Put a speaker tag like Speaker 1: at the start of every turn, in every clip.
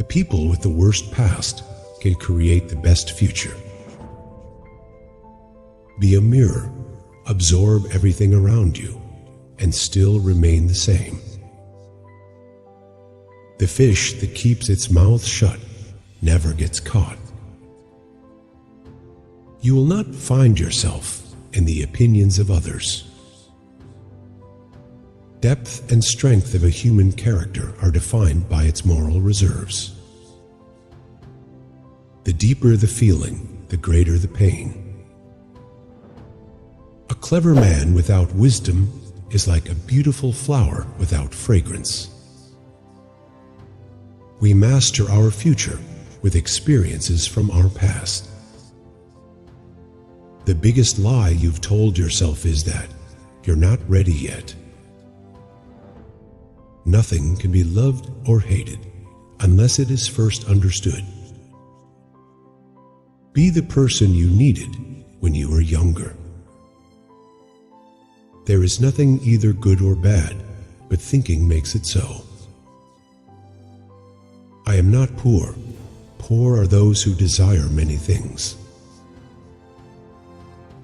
Speaker 1: The people with the worst past can create the best future. Be a mirror, absorb everything around you, and still remain the same. The fish that keeps its mouth shut never gets caught. You will not find yourself in the opinions of others. Depth and strength of a human character are defined by its moral reserves. The deeper the feeling, the greater the pain. A clever man without wisdom is like a beautiful flower without fragrance. We master our future with experiences from our past. The biggest lie you've told yourself is that you're not ready yet. Nothing can be loved or hated unless it is first understood. Be the person you needed when you were younger. There is nothing either good or bad, but thinking makes it so. I am not poor. Poor are those who desire many things.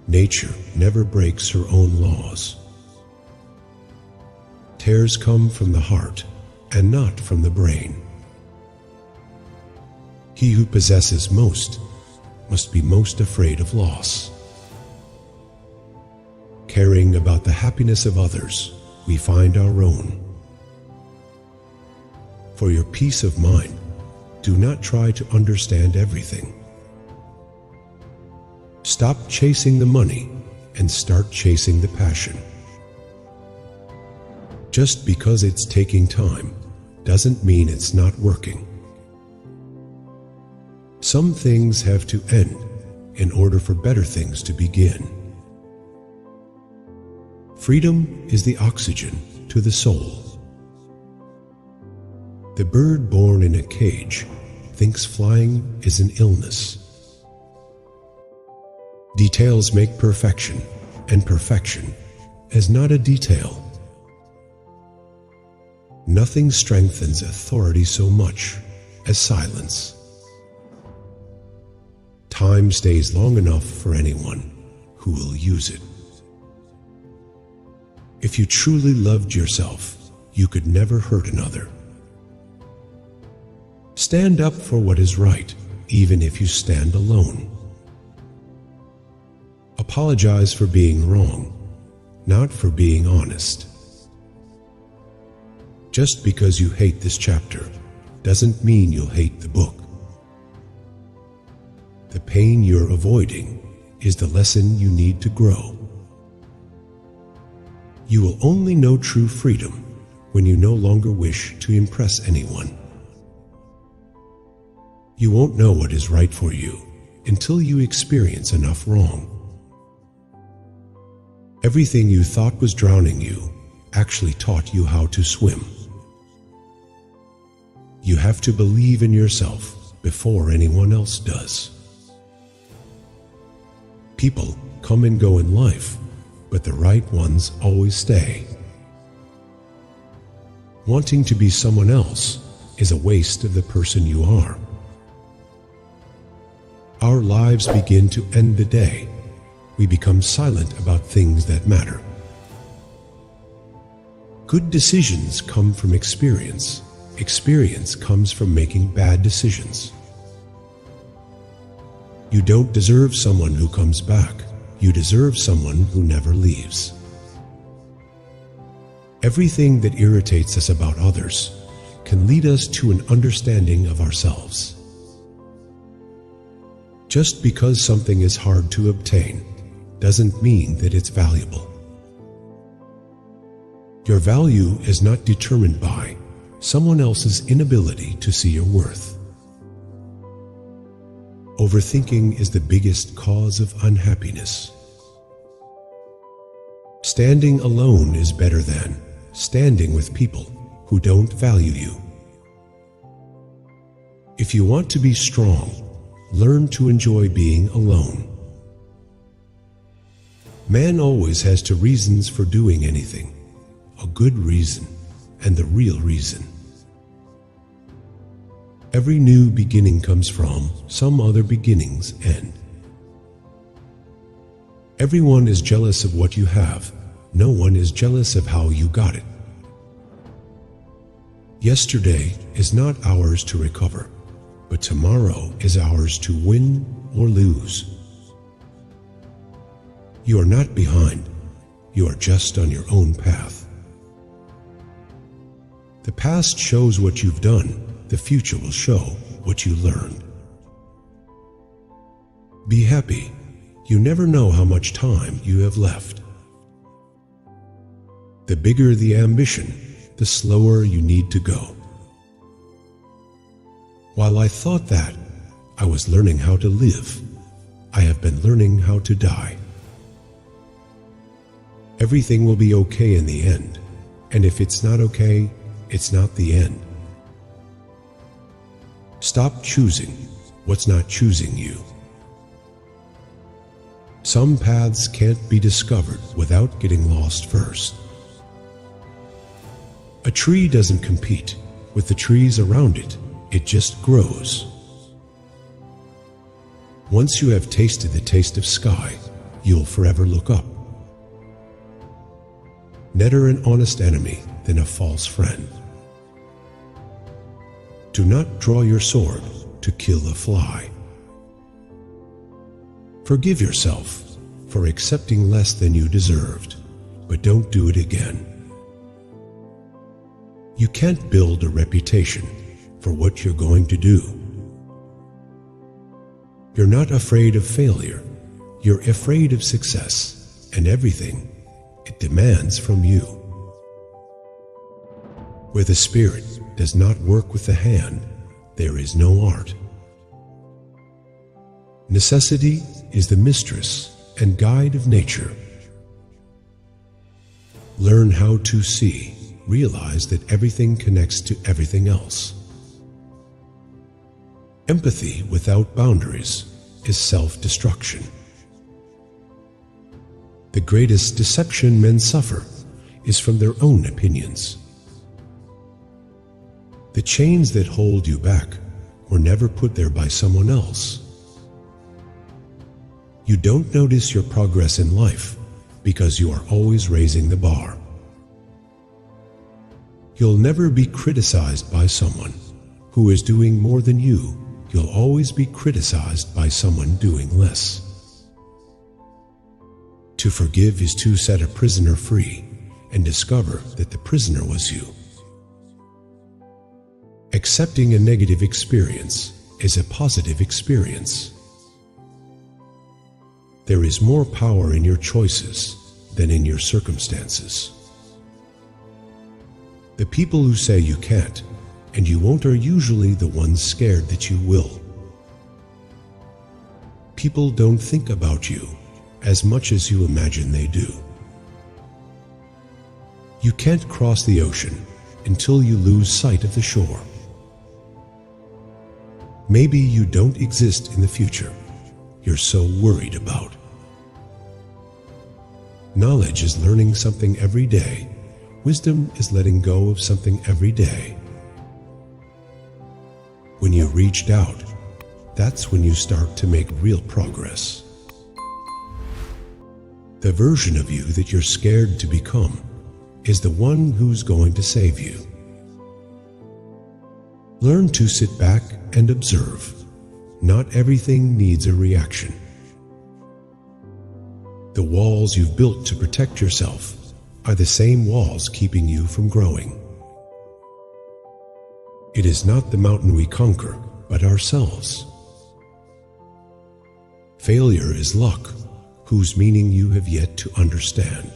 Speaker 1: Nature never breaks her own laws. Tears come from the heart and not from the brain. He who possesses most must be most afraid of loss. Caring about the happiness of others, we find our own. For your peace of mind, do not try to understand everything. Stop chasing the money and start chasing the passion. Just because it's taking time doesn't mean it's not working. Some things have to end in order for better things to begin. Freedom is the oxygen to the soul. The bird born in a cage thinks flying is an illness. Details make perfection, and perfection is not a detail. Nothing strengthens authority so much as silence. Time stays long enough for anyone who will use it. If you truly loved yourself, you could never hurt another. Stand up for what is right, even if you stand alone. Apologize for being wrong, not for being honest. Just because you hate this chapter doesn't mean you'll hate the book. The pain you're avoiding is the lesson you need to grow. You will only know true freedom when you no longer wish to impress anyone. You won't know what is right for you until you experience enough wrong. Everything you thought was drowning you actually taught you how to swim. You have to believe in yourself before anyone else does. People come and go in life, but the right ones always stay. Wanting to be someone else is a waste of the person you are. Our lives begin to end the day we become silent about things that matter. Good decisions come from experience. Experience comes from making bad decisions. You don't deserve someone who comes back. You deserve someone who never leaves. Everything that irritates us about others can lead us to an understanding of ourselves. Just because something is hard to obtain doesn't mean that it's valuable. Your value is not determined by someone else's inability to see your worth. Overthinking is the biggest cause of unhappiness. Standing alone is better than standing with people who don't value you. If you want to be strong, learn to enjoy being alone. Man always has two reasons for doing anything: a good reason and the real reason. Every new beginning comes from some other beginning's end. Everyone is jealous of what you have. No one is jealous of how you got it. Yesterday is not ours to recover, but tomorrow is ours to win or lose. You are not behind. You are just on your own path. The past shows what you've done. The future will show what you learned. Be happy. You never know how much time you have left. The bigger the ambition, the slower you need to go. While I thought that I was learning how to live, I have been learning how to die. Everything will be okay in the end, and if it's not okay, it's not the end. Stop choosing what's not choosing you. Some paths can't be discovered without getting lost first. A tree doesn't compete with the trees around it, it just grows. Once you have tasted the taste of sky, you'll forever look up. Better an honest enemy than a false friend. Do not draw your sword to kill a fly. Forgive yourself for accepting less than you deserved, but don't do it again. You can't build a reputation for what you're going to do. You're not afraid of failure. You're afraid of success and everything it demands from you. Where the spirit does not work with the hand, there is no art. Necessity is the mistress and guide of nature. Learn how to see, realize that everything connects to everything else. Empathy without boundaries is self-destruction. The greatest deception men suffer is from their own opinions. The chains that hold you back were never put there by someone else. You don't notice your progress in life because you are always raising the bar. You'll never be criticized by someone who is doing more than you. You'll always be criticized by someone doing less. To forgive is to set a prisoner free and discover that the prisoner was you. Accepting a negative experience is a positive experience. There is more power in your choices than in your circumstances. The people who say you can't and you won't are usually the ones scared that you will. People don't think about you as much as you imagine they do. You can't cross the ocean until you lose sight of the shore. Maybe you don't exist in the future you're so worried about. Knowledge is learning something every day. Wisdom is letting go of something every day. When you reached out, that's when you start to make real progress. The version of you that you're scared to become is the one who's going to save you. Learn to sit back and observe. Not everything needs a reaction. The walls you've built to protect yourself are the same walls keeping you from growing. It is not the mountain we conquer, but ourselves. Failure is luck, whose meaning you have yet to understand.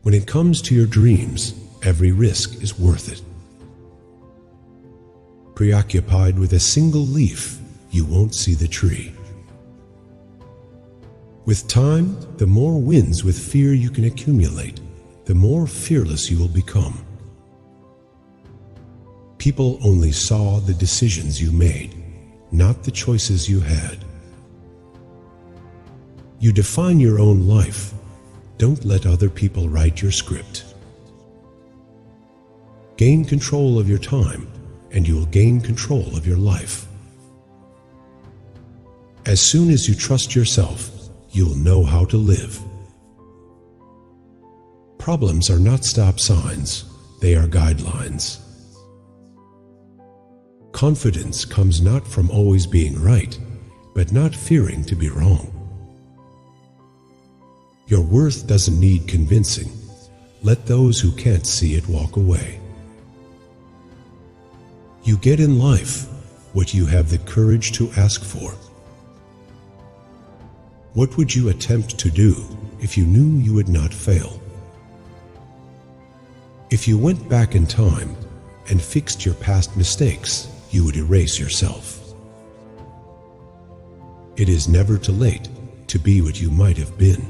Speaker 1: When it comes to your dreams, every risk is worth it. Preoccupied with a single leaf, you won't see the tree. With time, the more wins with fear you can accumulate, the more fearless you will become. People only saw the decisions you made, not the choices you had. You define your own life. Don't let other people write your script. Gain control of your time and you will gain control of your life. As soon as you trust yourself, you'll know how to live. Problems are not stop signs, they are guidelines. Confidence comes not from always being right, but not fearing to be wrong. Your worth doesn't need convincing. Let those who can't see it walk away. You get in life what you have the courage to ask for. What would you attempt to do if you knew you would not fail? If you went back in time and fixed your past mistakes, you would erase yourself. It is never too late to be what you might have been.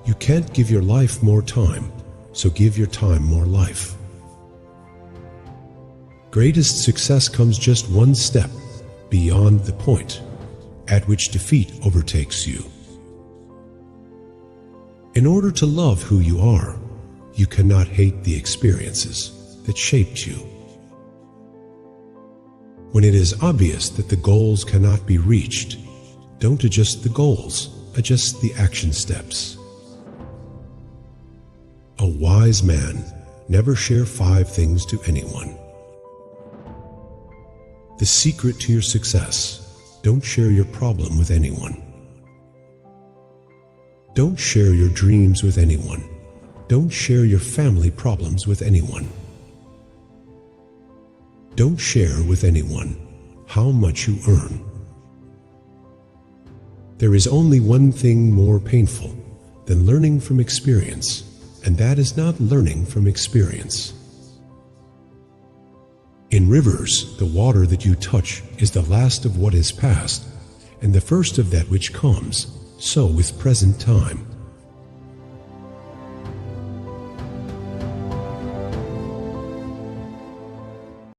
Speaker 1: You can't give your life more time, so give your time more life. Greatest success comes just one step beyond the point at which defeat overtakes you. In order to love who you are, you cannot hate the experiences that shaped you. When it is obvious that the goals cannot be reached, don't adjust the goals, adjust the action steps. A wise man never shares 5 things to anyone. The secret to your success: don't share your problem with anyone. Don't share your dreams with anyone. Don't share your family problems with anyone. Don't share with anyone how much you earn. There is only one thing more painful than learning from experience, and that is not learning from experience. In rivers, the water that you touch is the last of what is past, and the first of that which comes. So with present time,